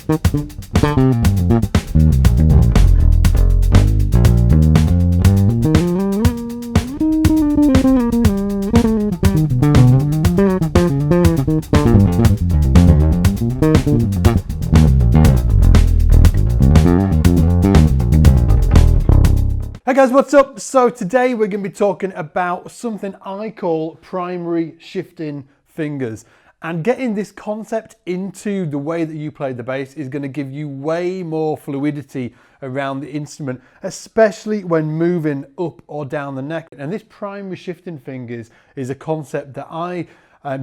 Hey guys, what's up? So today we're going to be talking about something I call primary shifting fingers. And getting this concept into the way that you play the bass is going to give you way more fluidity around the instrument, especially when moving up or down the neck. And this primary shifting fingers is a concept that I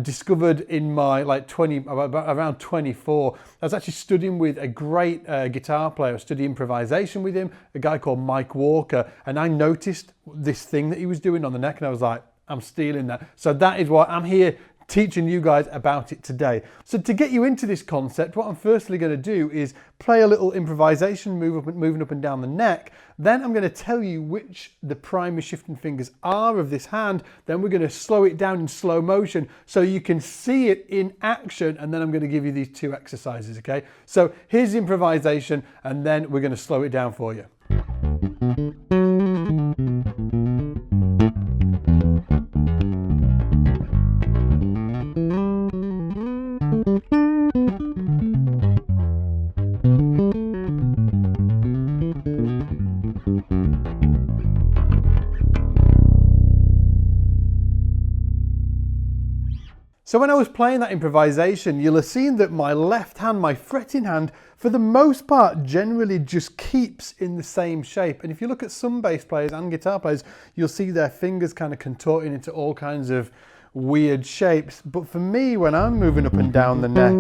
discovered in my around 24. I was actually studying with a great guitar player. I studied improvisation with him, a guy called Mike Walker, and I noticed this thing that he was doing on the neck and I was like, I'm stealing that. So that is why I'm here teaching you guys about it today. So to get you into this concept, what I'm firstly going to do is play a little improvisation, moving up and down the neck. Then I'm going to tell you which the primary shifting fingers are of this hand. Then we're going to slow it down in slow motion so you can see it in action. And then I'm going to give you these two exercises, okay? So here's the improvisation and then we're going to slow it down for you. So when I was playing that improvisation, you'll have seen that my left hand, my fretting hand, for the most part, generally just keeps in the same shape. And if you look at some bass players and guitar players, you'll see their fingers kind of contorting into all kinds of weird shapes. But for me, when I'm moving up and down the neck,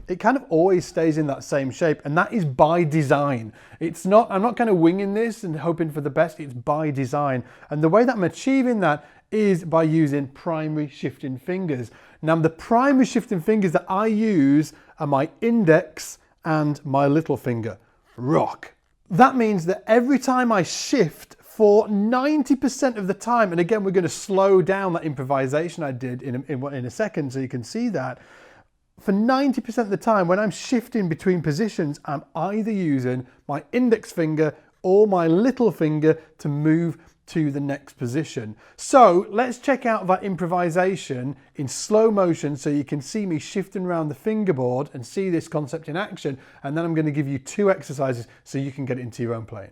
it kind of always stays in that same shape, and that is by design. I'm not kind of winging this and hoping for the best, it's by design. And the way that I'm achieving that is by using primary shifting fingers. Now, the primary shifting fingers that I use are my index and my little finger. Rock. That means that every time I shift, for 90% of the time, and again, we're going to slow down that improvisation I did in a second so you can see that. For 90% of the time, when I'm shifting between positions, I'm either using my index finger or my little finger to move to the next position. So let's check out that improvisation in slow motion so you can see me shifting around the fingerboard and see this concept in action. And then I'm going to give you two exercises so you can get it into your own playing.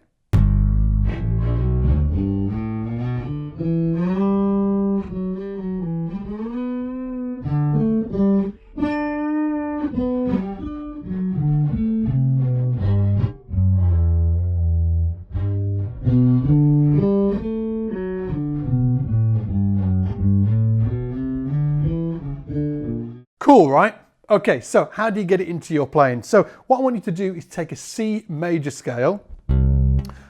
Cool, right? Okay, so how do you get it into your playing? So what I want you to do is take a C major scale.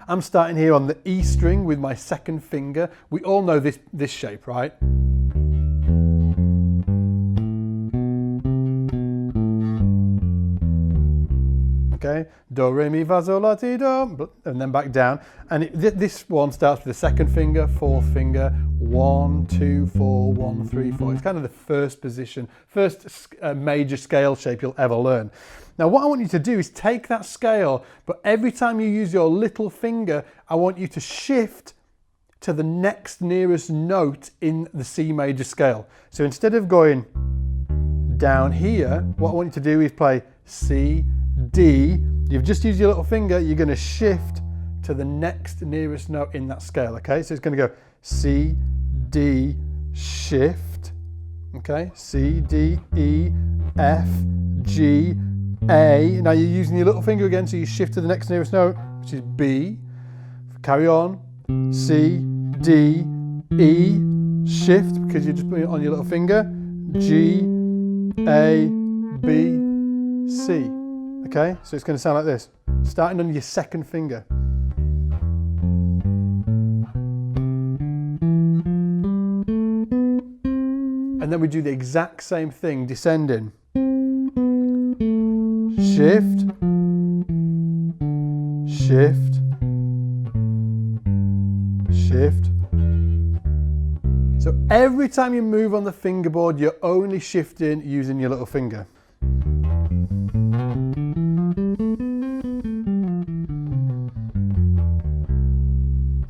I'm starting here on the E string with my second finger. We all know this shape, right? Okay, do, re, mi, fa, sol, la, ti, do, and then back down. And this one starts with the second finger, fourth finger, 1, 2, 4, 1, 3, 4. It's kind of the first position, first major scale shape you'll ever learn. Now what I want you to do is take that scale, but every time you use your little finger, I want you to shift to the next nearest note in the C major scale. So instead of going down here, what I want you to do is play C, D. You've just used your little finger, you're going to shift to the next nearest note in that scale, okay? So it's going to go C, D, shift, okay? C, D, E, F, G, A. Now you're using your little finger again, so you shift to the next nearest note, which is B. Carry on, C, D, E, shift, because you're just putting it on your little finger, G, A, B, C. Okay, so it's going to sound like this, starting on your second finger. And then we do the exact same thing, descending. Shift, shift, shift. So every time you move on the fingerboard, you're only shifting using your little finger.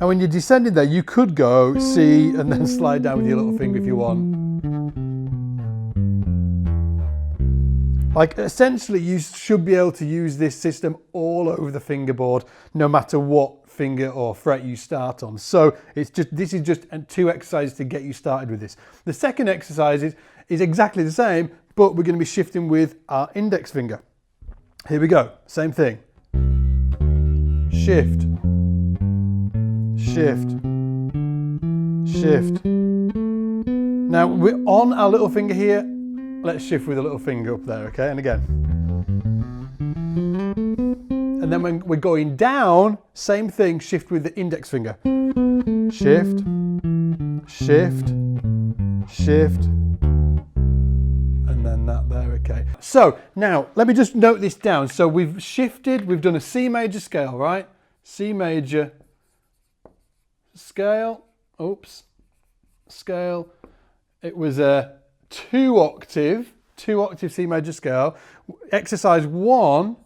And when you're descending there, you could go C and then slide down with your little finger if you want. Like essentially you should be able to use this system all over the fingerboard, no matter what finger or fret you start on. So this is just 2 exercises to get you started with this. The second exercise is exactly the same, but we're going to be shifting with our index finger. Here we go, same thing. Shift, shift, shift. Now we're on our little finger here. Let's shift with a little finger up there, okay? And again. And then when we're going down, same thing, shift with the index finger. Shift, shift, shift, and then that there, okay? So now, let me just note this down. So we've shifted, we've done a C major scale, right? C major scale, oops, scale. It was a 2 octave C major scale. Exercise 1,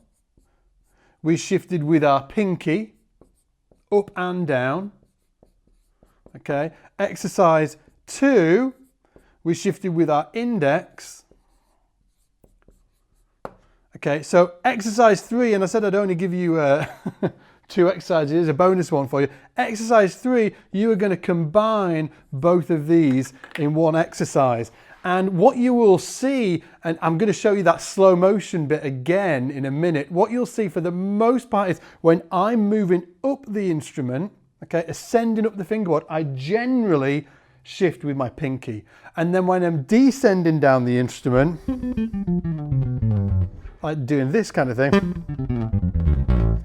we shifted with our pinky up and down. Okay. Exercise 2, we shifted with our index. Okay. So exercise 3, and I said I'd only give you 2 exercises. Here's a bonus one for you. Exercise 3, you are going to combine both of these in one exercise. And what you will see, and I'm going to show you that slow motion bit again in a minute, what you'll see for the most part is when I'm moving up the instrument, okay, ascending up the fingerboard, I generally shift with my pinky. And then when I'm descending down the instrument, like doing this kind of thing,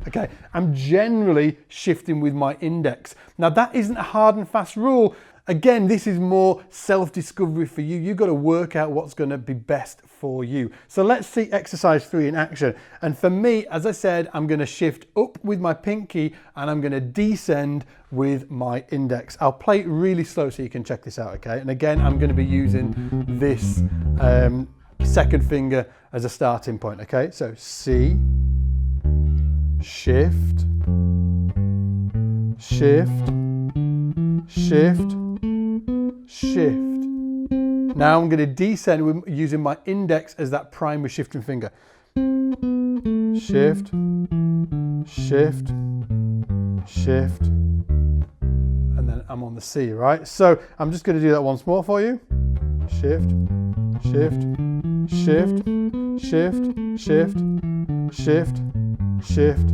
okay, I'm generally shifting with my index. Now that isn't a hard and fast rule. Again, this is more self-discovery for you. You've got to work out what's going to be best for you. So let's see exercise 3 in action. And for me, as I said, I'm going to shift up with my pinky and I'm going to descend with my index. I'll play it really slow so you can check this out, okay? And again, I'm going to be using this second finger as a starting point, okay? So C, shift, shift, shift, shift. Now I'm going to descend using my index as that primary shifting finger. Shift, shift, shift, and then I'm on the C, right? So I'm just going to do that once more for you. Shift, shift, shift, shift, shift, shift, shift.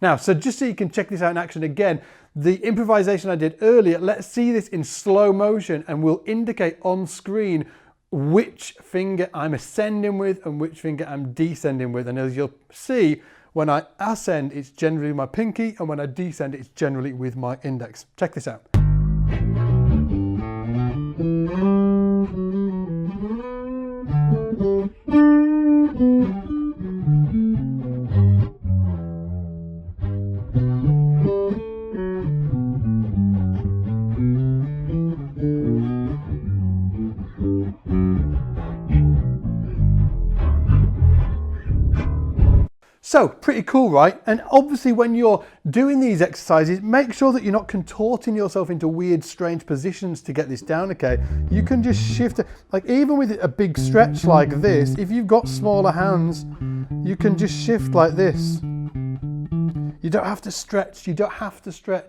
Now, so just so you can check this out in action again, the improvisation I did earlier, let's see this in slow motion and we'll indicate on screen which finger I'm ascending with and which finger I'm descending with. And as you'll see, when I ascend, it's generally my pinky, and when I descend, it's generally with my index. Check this out. So pretty cool, right? And obviously when you're doing these exercises, make sure that you're not contorting yourself into weird, strange positions to get this down, okay? You can just shift it. Like even with a big stretch like this, if you've got smaller hands, you can just shift like this. You don't have to stretch,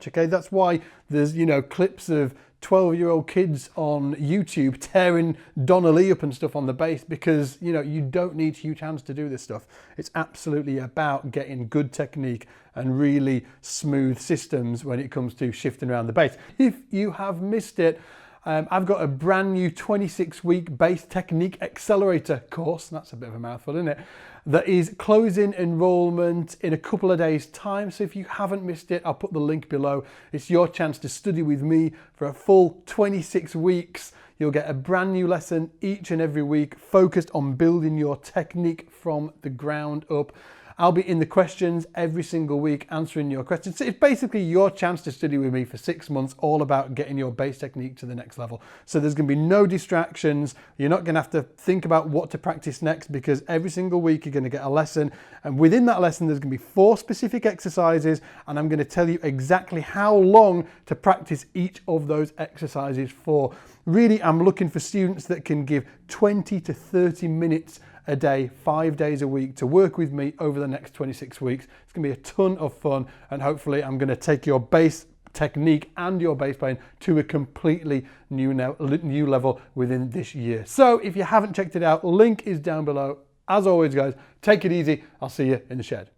okay? That's why there's, you know, clips of 12-year-old kids on YouTube tearing Donna Lee up and stuff on the bass, because, you know, you don't need huge hands to do this stuff. It's absolutely about getting good technique and really smooth systems when it comes to shifting around the bass. If you have missed it, I've got a brand new 26-week bass technique accelerator course. That's a bit of a mouthful, isn't it? That is closing enrollment in a couple of days' time. So if you haven't missed it, I'll put the link below. It's your chance to study with me for a full 26 weeks. You'll get a brand new lesson each and every week focused on building your technique from the ground up. I'll be in the questions every single week answering your questions. So it's basically your chance to study with me for 6 months, all about getting your bass technique to the next level. So there's going to be no distractions. You're not going to have to think about what to practice next, because every single week you're going to get a lesson. And within that lesson, there's going to be 4 specific exercises. And I'm going to tell you exactly how long to practice each of those exercises for. Really, I'm looking for students that can give 20 to 30 minutes a day, 5 days a week, to work with me over the next 26 weeks. It's going to be a ton of fun, and hopefully I'm going to take your bass technique and your bass playing to a completely new level within this year. So if you haven't checked it out, link is down below. As always, guys, take it easy. I'll see you in the shed.